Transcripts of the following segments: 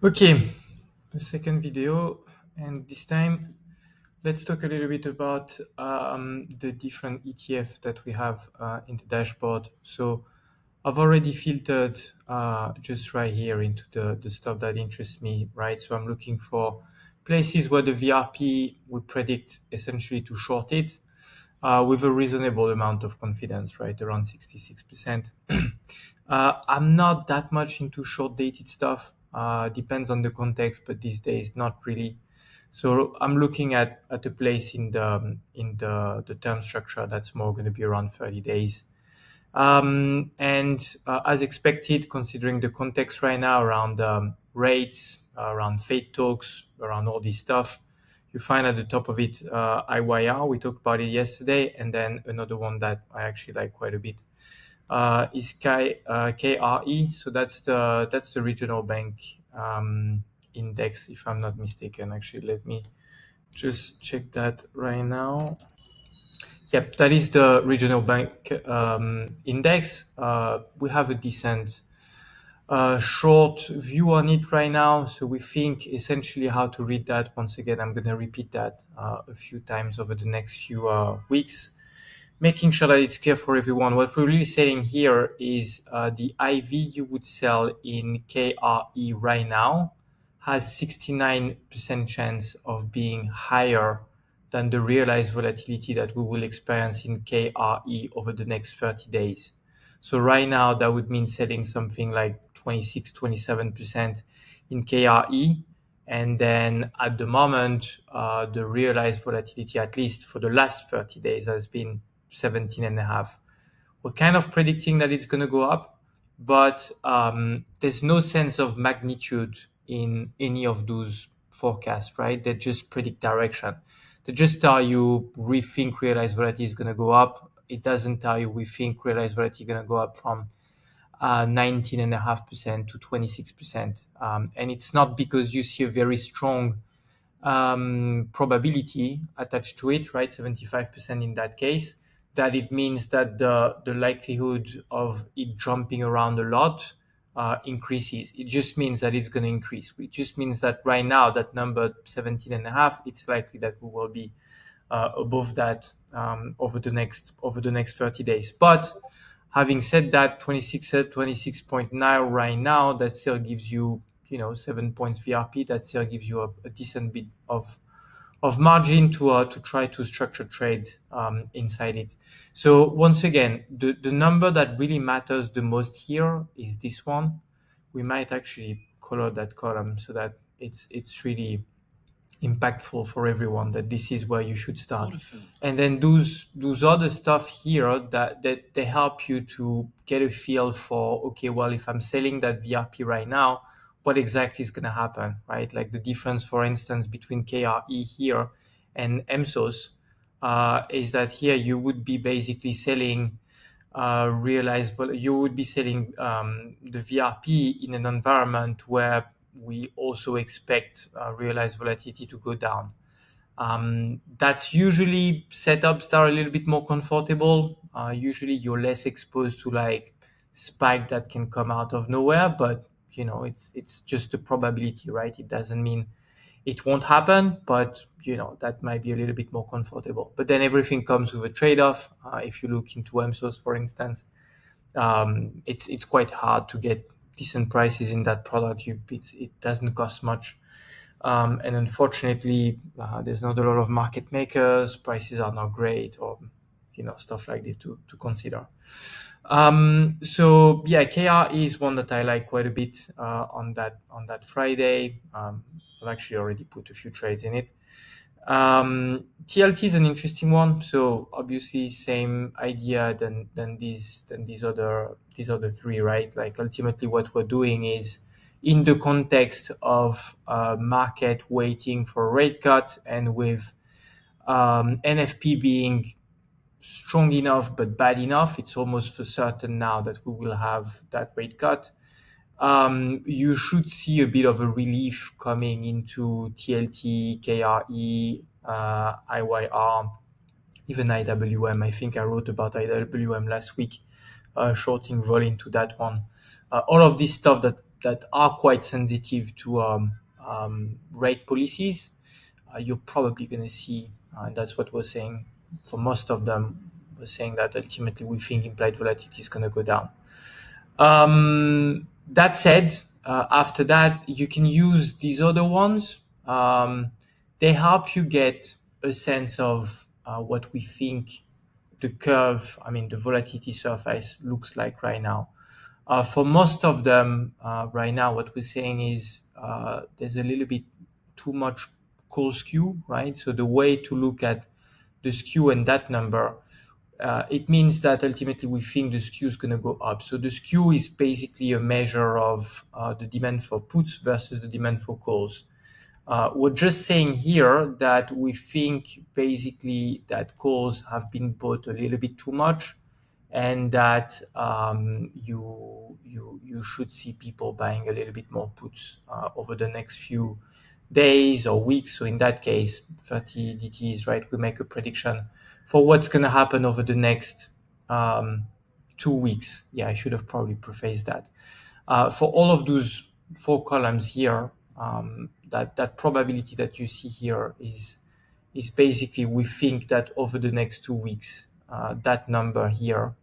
Okay, the second video, and this time let's talk a little bit about the different ETF that we have in the dashboard. So I've already filtered just right here into the stuff that interests me, right? So I'm looking for places where the VRP would predict essentially to short it with a reasonable amount of confidence, right? Around 66%. I'm not that much into short dated stuff. Depends on the context, but these days not really. So I'm looking at a place in the term structure that's more going to be around 30 days. And as expected, considering the context right now around rates, around Fed talks, around all this stuff, you find at the top of it IYR. We talked about it yesterday, and then another one that I actually like quite a bit is KRE. So that's the regional bank index, if I'm not mistaken. Actually, let me just check that right now. Yep, that is the regional bank index. We have a decent short view on it right now. So we think essentially how to read that. Once again, I'm going to repeat that a few times over the next few weeks, making sure that it's clear for everyone. What we're really saying here is the IV you would sell in KRE right now has 69% chance of being higher than the realized volatility that we will experience in KRE over the next 30 days. So right now, that would mean selling something like 26, 27% in KRE. And then at the moment, the realized volatility, at least for the last 30 days, has been 17.5. We're kind of predicting that it's going to go up, but there's no sense of magnitude in any of those forecasts, right? They just predict direction. They just tell you we think realized volatility is going to go up. It doesn't tell you we think realized volatility is going to go up from 19.5% to 26%. And it's not because you see a very strong probability attached to it, right? 75% in that case, that it means that the likelihood of it jumping around a lot increases. It just means that it's going to increase. It just means that right now, that number 17.5, it's likely that we will be above that over the next 30 days. But having said that, 26.9 right now, that still gives you 7 points VRP. That still gives you a decent bit of margin to try to structure trade inside it. So once again, the number that really matters the most here is this one. We might actually color that column so that it's really impactful for everyone, that this is where you should start. And then those other stuff here that they help you to get a feel for, okay, well, if I'm selling that VRP right now, what exactly is going to happen, right? Like the difference, for instance, between KRE here and MSOS is that here you would be basically selling you would be selling the VRP in an environment where we also expect realized volatility to go down. That's usually setups that are a little bit more comfortable. Usually you're less exposed to like spike that can come out of nowhere, but it's just a probability, right? It doesn't mean it won't happen, but that might be a little bit more comfortable. But then everything comes with a trade-off. If you look into MSOS, for instance, it's quite hard to get decent prices in that product. It doesn't cost much, and unfortunately, there's not a lot of market makers. Prices are not great, or stuff like this to consider. So yeah, KR is one that I like quite a bit on that Friday. I've actually already put a few trades in it. TLT is an interesting one. So obviously same idea than these other three, right? Like ultimately what we're doing is in the context of market waiting for a rate cut, and with NFP being strong enough but bad enough, it's almost for certain now that we will have that rate cut. You should see a bit of a relief coming into TLT, KRE, IYR, even IWM. I think I wrote about IWM last week, shorting vol into that one. All of this stuff that are quite sensitive to rate policies, you're probably going to see, and that's what we're saying for most of them, we're saying that ultimately we think implied volatility is going to go down. That said, after that, you can use these other ones. They help you get a sense of what we think the curve, the volatility surface looks like right now. For most of them, right now, what we're saying is there's a little bit too much call skew, right? So the way to look at the skew and that number, it means that ultimately we think the skew is going to go up. So the skew is basically a measure of the demand for puts versus the demand for calls. We're just saying here that we think basically that calls have been bought a little bit too much, and that you should see people buying a little bit more puts over the next few days or weeks. So in that case, 30 DTs, right? We make a prediction for what's going to happen over the next 2 weeks. Yeah, I should have probably prefaced that. For all of those 4 columns here, that probability that you see here is basically we think that over the next 2 weeks, that number here,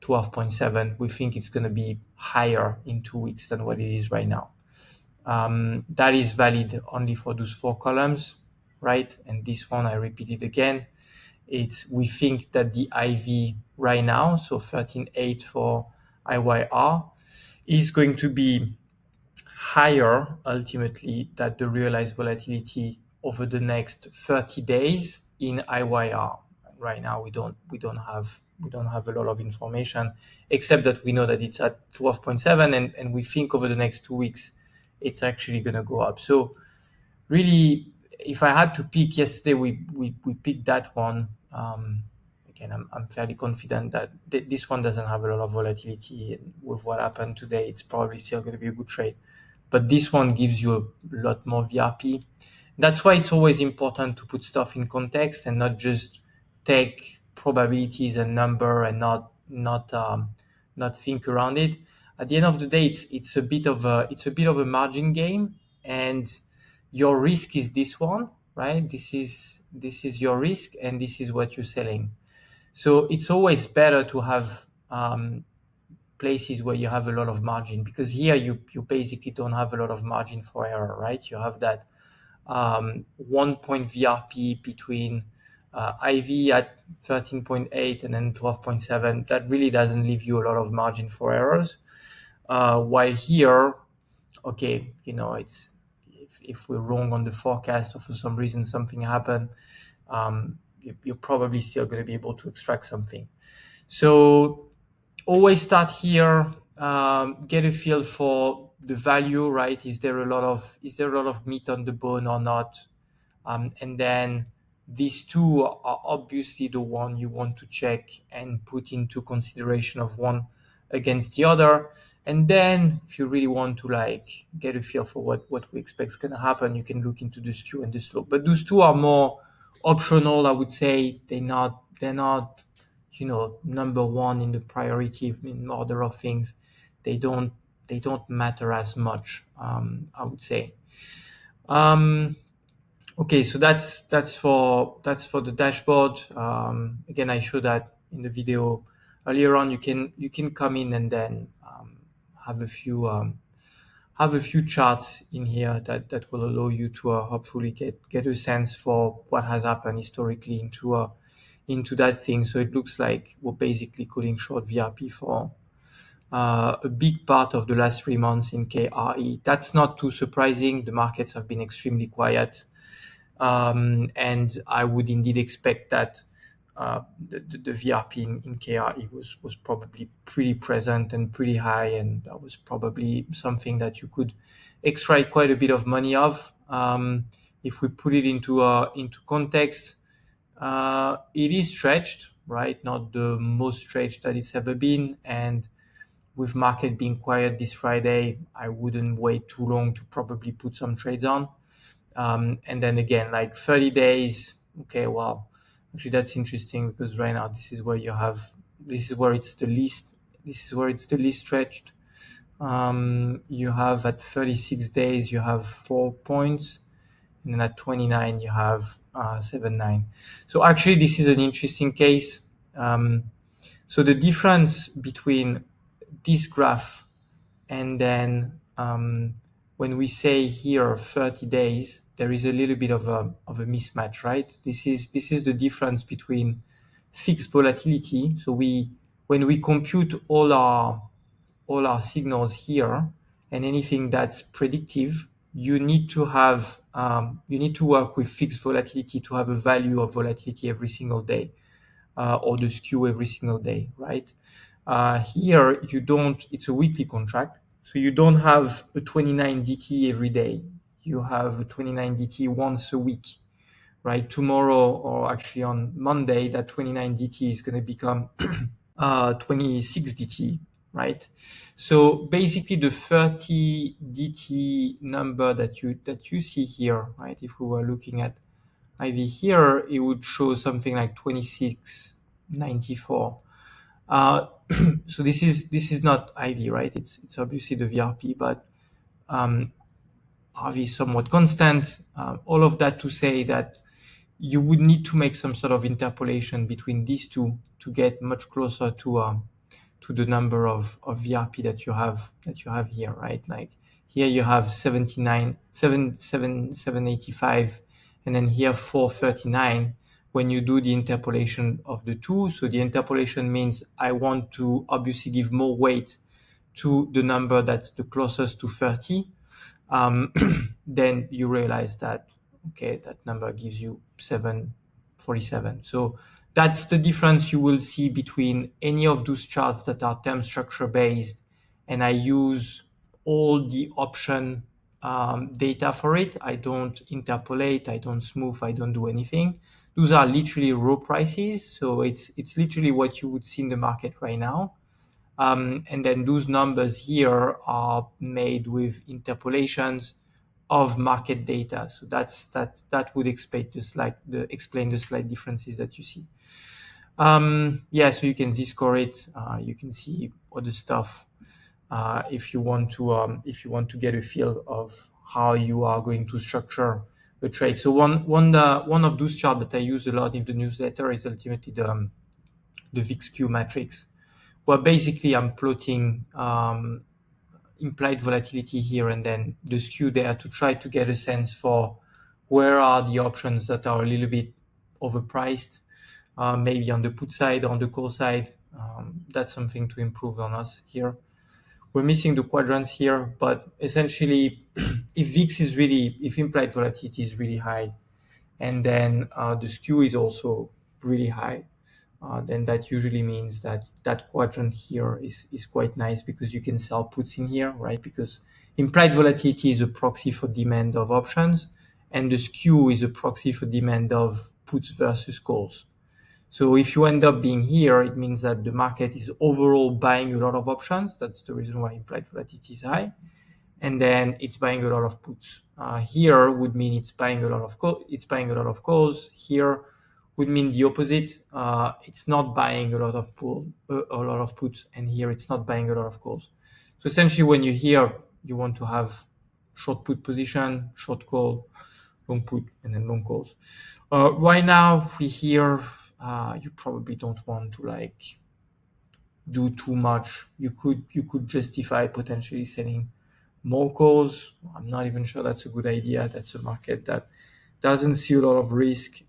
12.7, we think it's going to be higher in 2 weeks than what it is right now. That is valid only for those 4 columns, right? And this one, I repeat it again, we think that the IV right now, so 13.8 for IYR, is going to be higher ultimately than the realized volatility over the next 30 days in IYR. Right now we don't have a lot of information, except that we know that it's at 12.7, and we think over the next 2 weeks it's actually going to go up. So really, if I had to pick, yesterday we picked that one. Again, I'm fairly confident that this one doesn't have a lot of volatility, and with what happened today, it's probably still going to be a good trade. But this one gives you a lot more VRP. That's why it's always important to put stuff in context and not just take probabilities and number and not think around it. At the end of the day, it's a bit of a margin game, and your risk is this one, right? This is your risk, and this is what you're selling. So it's always better to have places where you have a lot of margin, because here you basically don't have a lot of margin for error, right? You have that 1 point VRP between IV at 13.8 and then 12.7. That really doesn't leave you a lot of margin for errors. While here, okay, it's if we're wrong on the forecast or for some reason something happened, you're probably still going to be able to extract something. So always start here, get a feel for the value, right? Is there a lot of meat on the bone or not? And then these two are obviously the one you want to check and put into consideration of one against the other. And then if you really want to get a feel for what we expect is going to happen, you can look into the skew and the slope. But those two are more optional, I would say. They're not number one in the priority in order of things. They don't matter as much, I would say. Okay, so that's for the dashboard. Again, I showed that in the video earlier on. You can come in and then have a few charts in here that will allow you to hopefully get a sense for what has happened historically into that thing. So it looks like we're basically calling short VRP for a big part of the last 3 months in KRE. That's not too surprising. The markets have been extremely quiet. And I would indeed expect that the VRP in KRE was probably pretty present and pretty high, and that was probably something that you could extract quite a bit of money of. If we put it into context, it is stretched, right? Not the most stretched that it's ever been, and with market being quiet this Friday, I wouldn't wait too long to probably put some trades on. And then again, 30 days. Okay, well, actually that's interesting, because right now this is where it's the least stretched. You have at 36 days, you have 4 points. And then at 29, you have 7.9. So actually, this is an interesting case. So the difference between this graph and then when we say here 30 days, there is a little bit of a mismatch, right? This is the difference between fixed volatility. So when we compute all our signals here and anything that's predictive, you need to work with fixed volatility to have a value of volatility every single day, or the skew every single day, right? Here you don't. It's a weekly contract, so you don't have a 29 DT every day. You have a 29 DT once a week, right? Tomorrow, or actually on Monday, that 29 DT is going to become 26 DT, right? So basically, the 30 DT number that you see here, right? If we were looking at IV here, it would show something like 26.94. So this is not IV, right? It's obviously the VRP, but IV is somewhat constant. All of that to say that you would need to make some sort of interpolation between these two to get much closer to the number of VRP that you have here, right? Like here you have 785, and then here 439. When you do the interpolation of the two, so the interpolation means I want to obviously give more weight to the number that's the closest to 30. Then you realize that, okay, that number gives you 747. So that's the difference you will see between any of those charts that are term structure based, and I use all the option data for it. I don't interpolate, I don't smooth, I don't do anything. Those are literally raw prices, so it's literally what you would see in the market right now. And then those numbers here are made with interpolations of market data. So that would explain the slight differences that you see. Yeah, so you can Z-score it. You can see other stuff if you want to get a feel of how you are going to structure the trade. So one of those charts that I use a lot in the newsletter is ultimately the VIX-Q matrix, where basically I'm plotting implied volatility here and then the skew there to try to get a sense for where are the options that are a little bit overpriced, maybe on the put side or on the call side. That's something to improve on us here. We're missing the quadrants here, but essentially, if implied volatility is really high, and then the skew is also really high, then that usually means that that quadrant here is quite nice, because you can sell puts in here, right? Because implied volatility is a proxy for demand of options, and the skew is a proxy for demand of puts versus calls. So if you end up being here, it means that the market is overall buying a lot of options. That's the reason why implied volatility is high. And then it's buying a lot of puts. Here would mean it's buying a lot of calls. Here would mean the opposite. It's not buying a lot of puts, and here it's not buying a lot of calls. So essentially, when you're here, you want to have short put position, short call, long put, and then long calls. Right now, if we here, you probably don't want to do too much. You could justify potentially selling more calls. I'm not even sure that's a good idea. That's a market that doesn't see a lot of risk.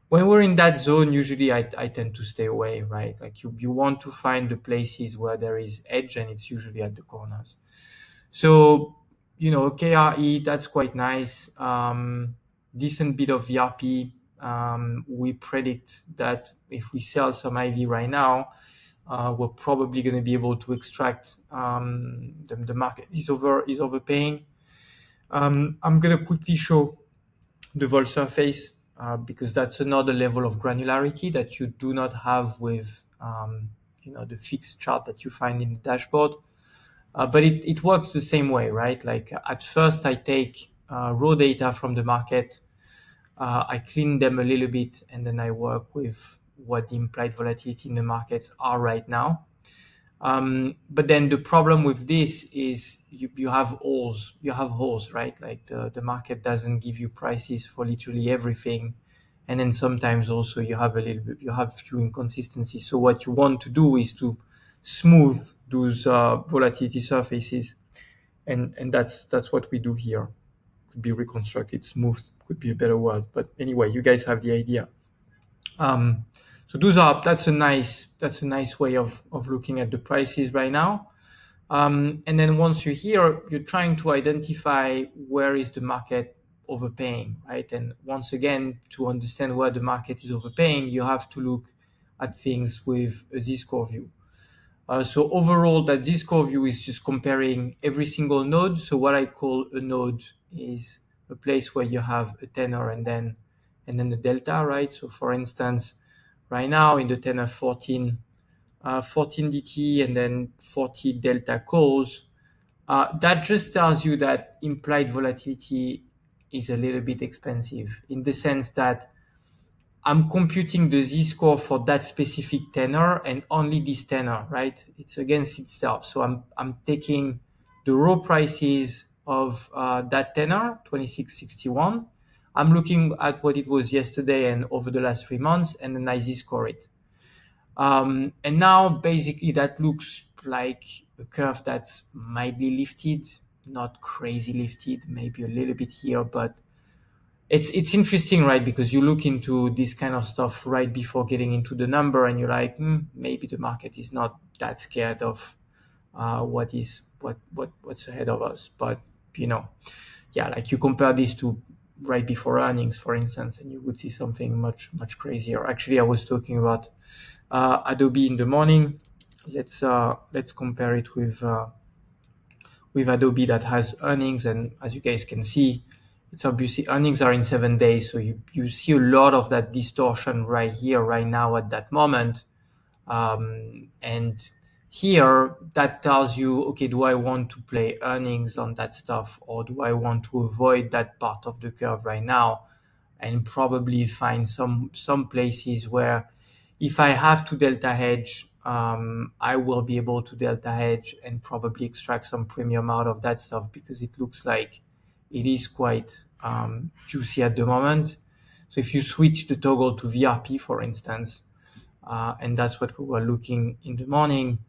When we're in that zone, usually I tend to stay away, right? Like you want to find the places where there is edge, and it's usually at the corners. So, KRE, that's quite nice. Decent bit of VRP. We predict that if we sell some IV right now, we're probably going to be able to extract the market is overpaying. I'm going to quickly show the vol surface because that's another level of granularity that you do not have with the fixed chart that you find in the dashboard. But it works the same way, right? Like at first I take raw data from the market, I clean them a little bit, and then I work with what the implied volatility in the markets are right now. But then the problem with this is you have holes. You have holes, right? Like the market doesn't give you prices for literally everything. And then sometimes also you have few inconsistencies. So what you want to do is to smooth those volatility surfaces. And that's what we do here. Could be reconstructed, smooth, could be a better word. But anyway, you guys have the idea. So that's a nice way of looking at the prices right now. And then once you're here, you're trying to identify where is the market overpaying, right? And once again, to understand where the market is overpaying, you have to look at things with a Z-score view. So overall, that Z-score view is just comparing every single node. So what I call a node is a place where you have a tenor and then a delta, right? So for instance, right now in the tenor 14 DT and then 40 delta calls, that just tells you that implied volatility is a little bit expensive in the sense that I'm computing the Z-score for that specific tenor and only this tenor, right? It's against itself. So I'm taking the raw prices of that tenor, 2661. I'm looking at what it was yesterday and over the last 3 months, and then I Z-score it. And now basically that looks like a curve that's mildly lifted, not crazy lifted, maybe a little bit here, but it's interesting, right? Because you look into this kind of stuff right before getting into the number, and you're like, maybe the market is not that scared of what's ahead of us. But yeah, like you compare this to right before earnings, for instance, and you would see something much crazier. Actually, I was talking about Adobe in the morning. Let's compare it with Adobe that has earnings, and as you guys can see, it's obviously earnings are in 7 days, so you see a lot of that distortion right here, right now at that moment. And here that tells you, okay, do I want to play earnings on that stuff, or do I want to avoid that part of the curve right now and probably find some places where if I have to delta hedge, I will be able to delta hedge and probably extract some premium out of that stuff, because it looks like it is quite juicy at the moment. So if you switch the toggle to VRP, for instance, and that's what we were looking in the morning,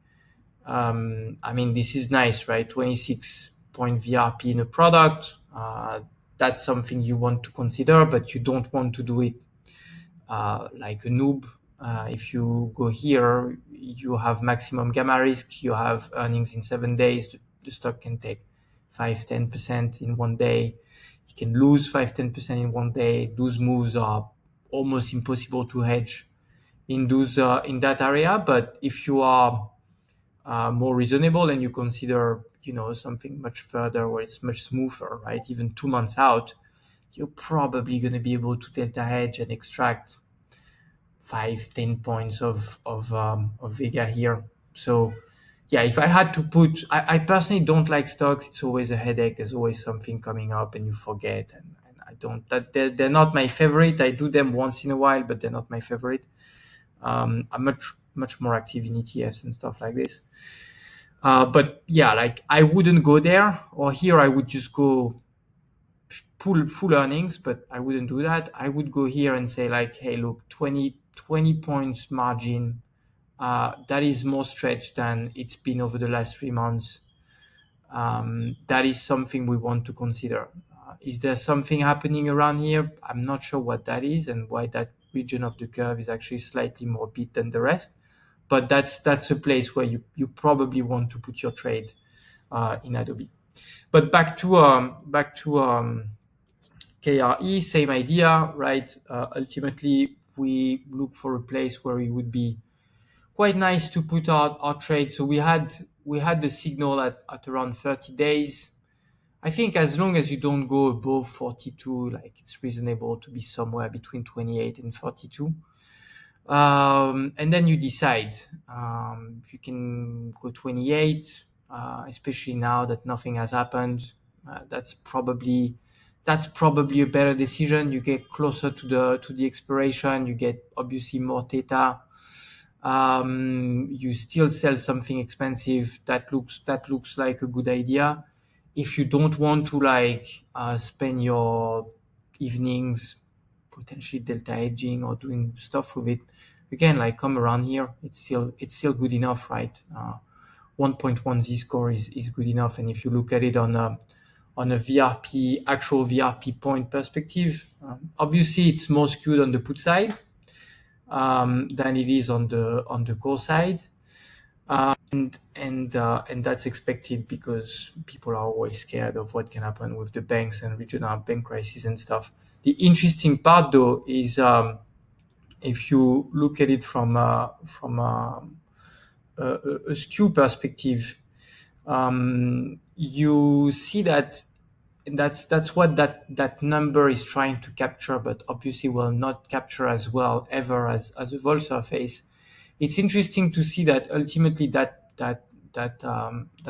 I mean, this is nice, right? 26-point VRP in a product. That's something you want to consider, but you don't want to do it like a noob. If you go here, you have maximum gamma risk, you have earnings in 7 days. The stock can take 5-10% in one day. You can lose 5-10% in one day. Those moves are almost impossible to hedge in that area. But if you are more reasonable and you consider something much further where it's much smoother, right? Even 2 months out, you're probably going to be able to delta hedge and extract 5-10 points of Vega here. So yeah, if I had to put, I personally don't like stocks. It's always a headache. There's always something coming up and you forget, and I don't, that they're not my favorite. I do them once in a while, but they're not my favorite. I'm much more active in ETFs and stuff like this. But yeah, like I wouldn't go there, or here I would just go full earnings, but I wouldn't do that. I would go here and say like, hey, look, 20 points margin. That is more stretched than it's been over the last 3 months. That is something we want to consider. Is there something happening around here? I'm not sure what that is and why that region of the curve is actually slightly more beat than the rest. But that's a place where you probably want to put your trade in Adobe. But back to KRE, same idea, right? Ultimately, we look for a place where it would be quite nice to put our trade. So we had the signal at around 30 days. I think as long as you don't go above 42, like it's reasonable to be somewhere between 28 and 42. And then you decide if you can go 28, especially now that nothing has happened. That's probably a better decision. You get closer to the expiration. You get obviously more theta. you still sell something expensive that looks like a good idea. If you don't want to spend your evenings potentially delta hedging or doing stuff with it, again, like come around here, it's still good enough, right? 1.1 Z score is good enough. And if you look at it on a VRP, actual VRP point perspective, obviously it's more skewed on the put side than it is on the call side. And that's expected because people are always scared of what can happen with the banks and regional bank crisis and stuff. The interesting part, though, is if you look at it from a skew perspective, you see that that's what that number is trying to capture, but obviously will not capture as well ever as a vol surface. It's interesting to see that ultimately that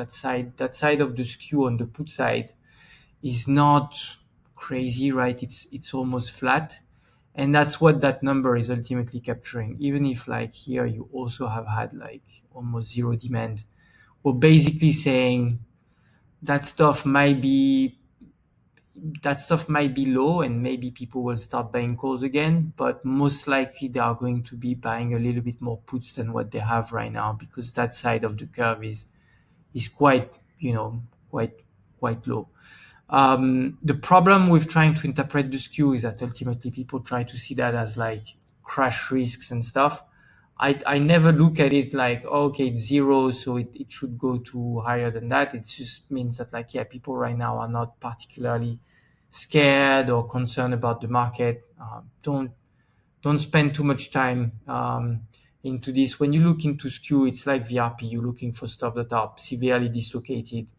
side of the skew on the put side is not crazy, right? It's almost flat, and that's what that number is ultimately capturing. Even if like here you also have had like almost zero demand, we're basically saying that stuff might be low and maybe people will start buying calls again, but most likely they are going to be buying a little bit more puts than what they have right now, because that side of the curve is quite, quite low. The problem with trying to interpret the skew is that ultimately people try to see that as like crash risks and stuff. I never look at it like, oh, okay, it's zero, so it should go to higher than that. It just means that like, yeah, people right now are not particularly scared or concerned about the market. Don't spend too much time into this. When you look into skew, it's like VRP. You're looking for stuff that are severely dislocated,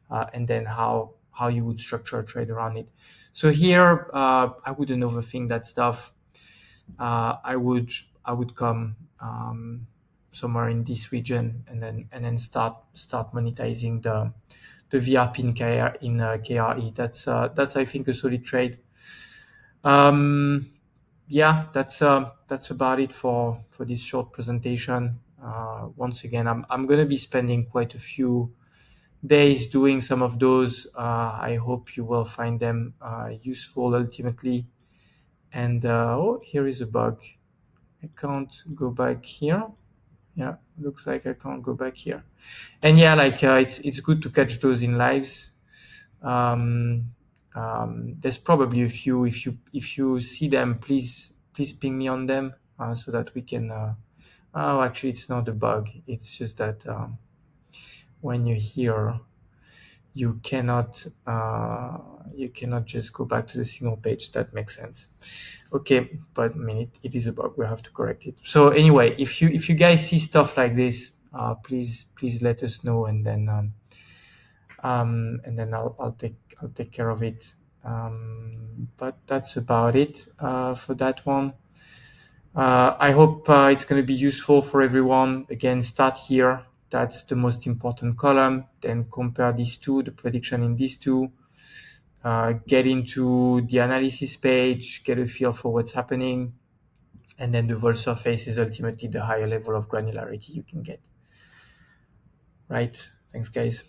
and then how you would structure a trade around it. So here, I wouldn't overthink that stuff. I would come somewhere in this region and then start monetizing the VRP in KRE. That's I think a solid trade. Yeah, that's about it for this short presentation. Once again, I'm going to be spending quite a few days doing some of those. I hope you will find them useful ultimately. And oh, here is a bug. I can't go back here. Yeah, looks like I can't go back here. And yeah, like it's good to catch those in lives. There's probably a few. If you see them, please ping me on them so that we can. Oh, actually, it's not a bug. It's just that when you're here, you cannot just go back to the signal page. That makes sense. Okay, but I mean it is a bug. We have to correct it. So anyway, if you guys see stuff like this, please let us know, and then I'll take care of it. But that's about it for that one. I hope it's going to be useful for everyone. Again, start here. That's the most important column. Then compare these two, the prediction in these two. Get into the analysis page, get a feel for what's happening. And then the vol surface is ultimately the higher level of granularity you can get. Right. Thanks, guys.